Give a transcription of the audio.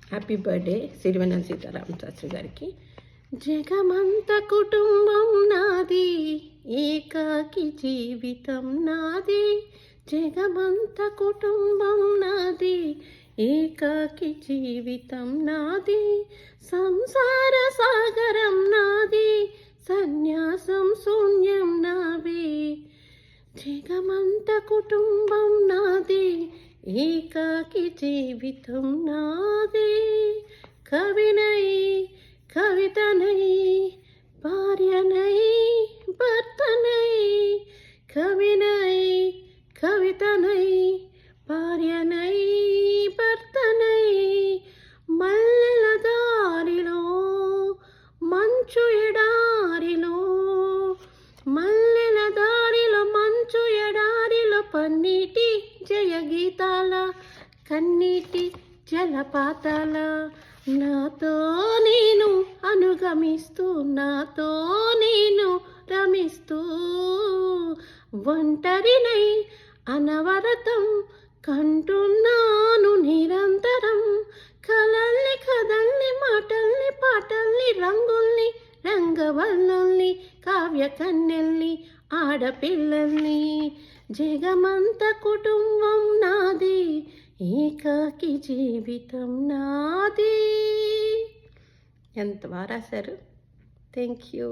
Happy birthday Sirivennela Sitarama Sastry గారికి. జగమంత కుటుంబం నాది, ఏకాకి జీవితం నాది. జగమంత కుటుంబం నాది, ఏకాకి జీవితం నాది. సంసార సాగరం నాది, సన్యాసం శూన్యం నావే. జగమంత కుటుంబం నాది, ఏకాకి జీవితం నాది. కవినై కవితనై భార్యనై భర్తనై, కవినై కవితనై భార్యనై భర్తనై. మల్లెల దారిలో మంచు ఎడారిలో, మల్లెల దారిలో మంచు ఎడారిలో, పన్నీటి జయగీతాల కన్నీటి జలపాతాల. నాతో నేను అనుగమిస్తూ, నాతో నేను రమిస్తూ, ఒంటరినై అనవరతం కంటున్నాను నిరంతరం. కలల్ని కథల్ని మాటల్ని పాటల్ని రంగుల్ని రంగవల్లుల్ని కావ్య కన్నెల్ని ఆడపిల్లల్ని. జగమంత కుటుంబం నాది, ఏకాకి జీవితం నాది. ఎంత బాగా రాశారు. Thank you.